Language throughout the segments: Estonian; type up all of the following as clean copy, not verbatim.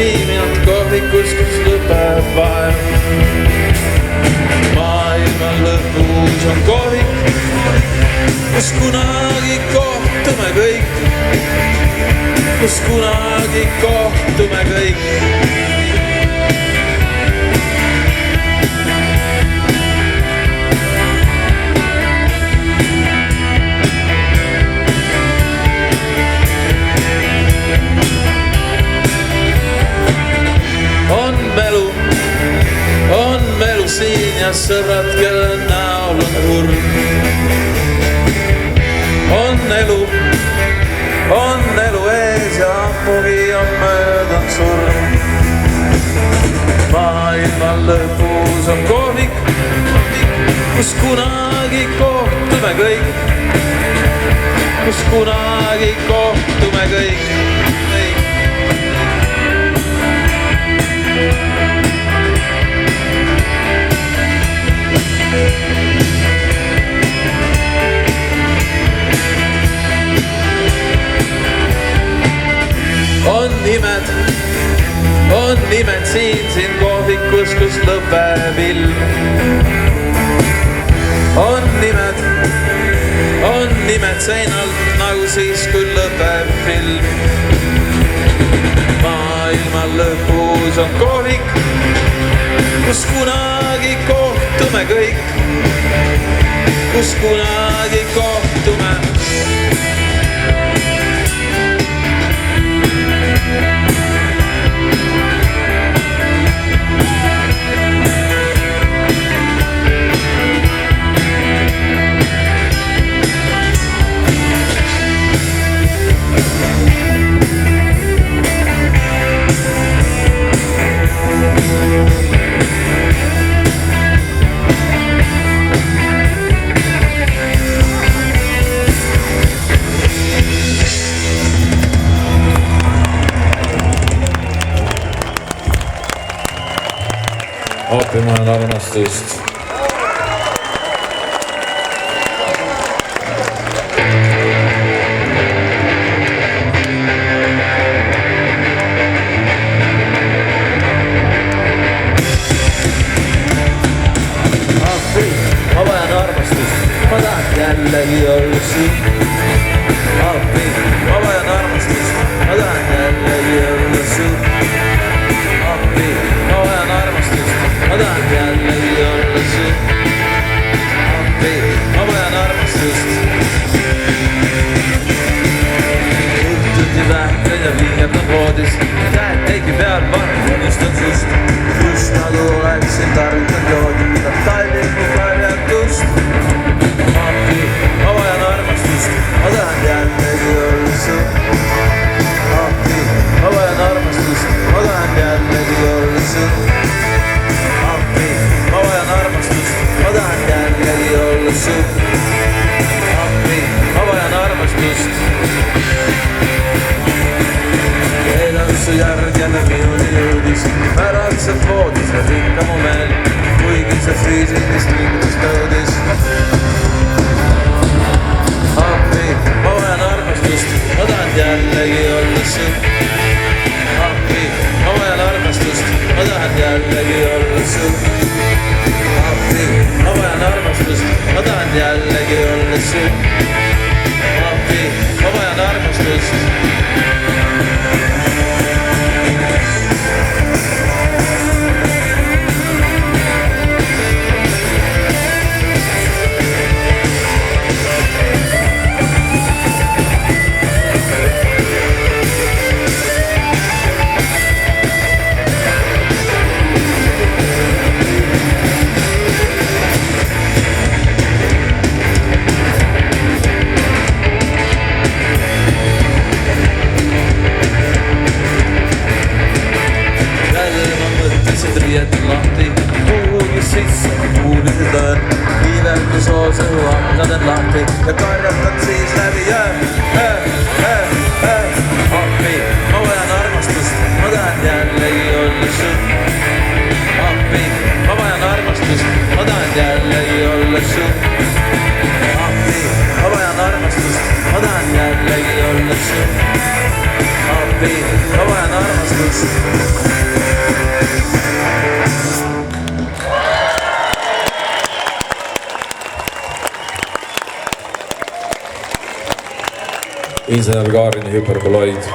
vii minult kohvikus, kus lõpeb vaev. Maailma lõpus on kohvik, kus kunagi kohtume kõik, kus kunagi kohtume kõik. On melu siin ja sõbrad, kelle näol on hurm. On elu ees ja ammugi on möödan surm. Maailma lõpus on kohvik, kus kunagi kohtume kõik, kus kunagi kohtume kõik. On nimed siin kohvikus, kus lõpeb ilm. On nimed seinalt nagu siis, kui lõpeb film. Maailma lõpus on kohvik, kus kunagi kohtume kõik, kus kunagi kohtume. Appimajan armastust. Appi, ma vajan armastust, ma tahan jällegi olla siin. Appi, ma vajan armastust, ma tahan jällegi olla siin. Appi, ma vajan armastust, ma tahan jällegi olla siin. Appi, ma vajan armastust. Õhtuti vähkan ja vingerdan voodis, käed teigi peal parem unistan sust. Just nagu oleksin tarvitan joodi, mida talliku karjatust. Appi, ma vajan armastust, ma tahan jällegi olla siin. Appi, ma vajan armastust, ma tahan jällegi olla siin. Appi, ma vajan armastust, ma tahan jällegi olla siin. Appi, ma vajan armastust. Keedan su järg jälle minuni jõudis, märatseb voodis veel ikka mu meel, kuigi see füüsilist liigutust nõudis. Appi, ma vajan armastust, ma tahan jällegi olla siin. Appi, ma vajan armastust, ma tahan jällegi olla siin. Appi, ma vajan armastust, ma tahan jällegi olla siin. Appi, ma vajan armastust. Laden lahti ja karjatan siis läbi jää. Appi, ma vajan armastust, ma tahan jällegi olla siin. Appi, ma vajan armastust, ma tahan jällegi olla siin. Appi, ma vajan armastust, ma tahan jällegi olla siin. Appi, ma vajan armastust. Insener Kaarini Hüperboloid.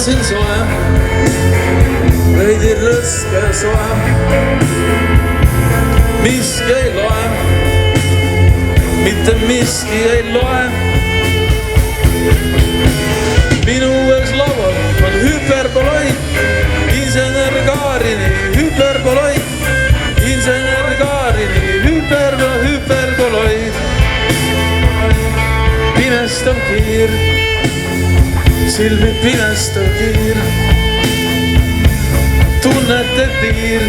Siin soe, veidi rõske soe, miski ei loe, mitte miski ei loe. Minu ees laual on hüperboloid, insener Kaarini hüperboloid, insener Kaarini hüperboloid. Pimestav kiir, silmi pinestav kiir, tunnete piir,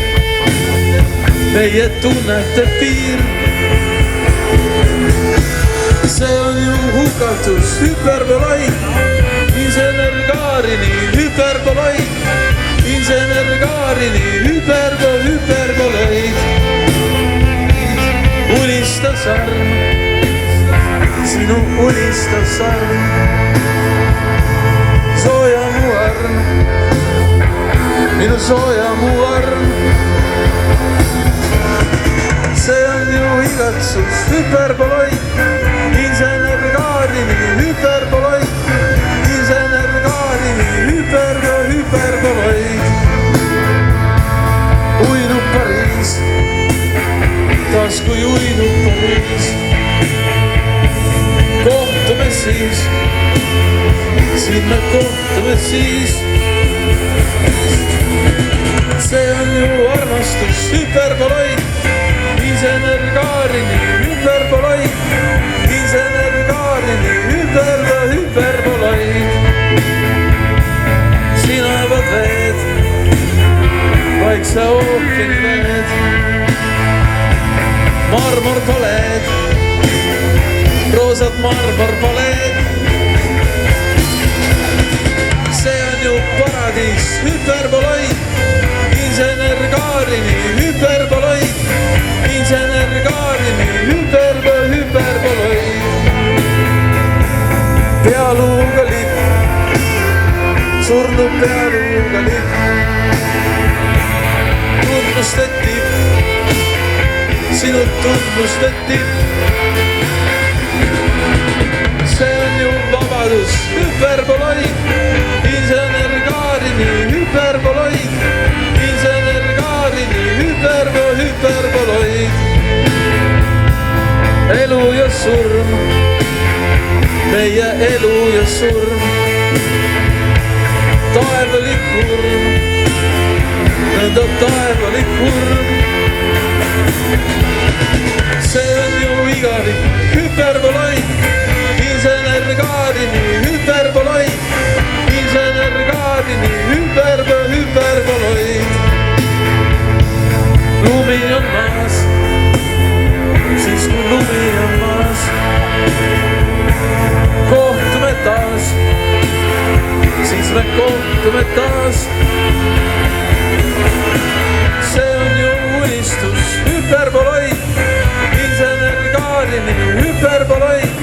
meie tunnete piir. See on ju hukatus, hüperboloid, insener Kaarini hüperboloid, insener Kaarini hüperboloid. Unista sarm, sinu unista sarm, sooja mu arm, minu sooja mu arm. See on ju igatsus, hüperboloid, insener Kaarini hüperboloid, insener Kaarini hüperboloid. Uinub Pariis, taas kui uinub Pariis, kohtume siis, siin me kohtume siis. See on ju armastus, hüperboloid, insener Kaarini hüperboloid, insener Kaarini hüperboloid. Sinevad veed, Vaikse ookeani veed, marmorpaleed, roosad marmorpaleed. See on ju paradiis, hüperboloid, insener Kaarini hüperboloid, insener Kaarini hüperboloid. Pealuuga lipp, surnud pealuuga lipp, tundmuste tipp, sinu tundmuste tipp. See on ju vabadus, hüperboloid, insener Kaarini hüperboloid, insener Kaarini hüperboloid. Elu ja surm, meie elu ja surm, taevalik kurm, nõnda taevalik kurm. See on ju igavik, hüperboloid, insener Kaarini hüperboloid, insener Kaarini hüperboloid. Lumi on maas, siis kui lumi on maas, kohtume taas, siis me kohtume taas. See on ju unistus, hüperboloid, insener Kaarini hüperboloid,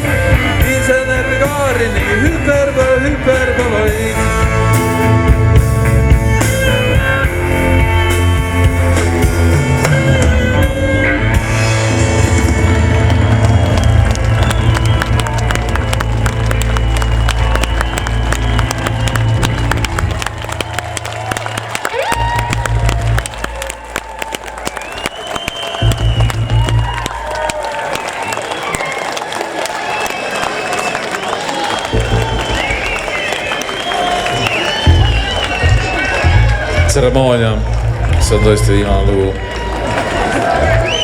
insener Kaarini hüperboloid. Tseremoonia, see on tõesti viimane lugu.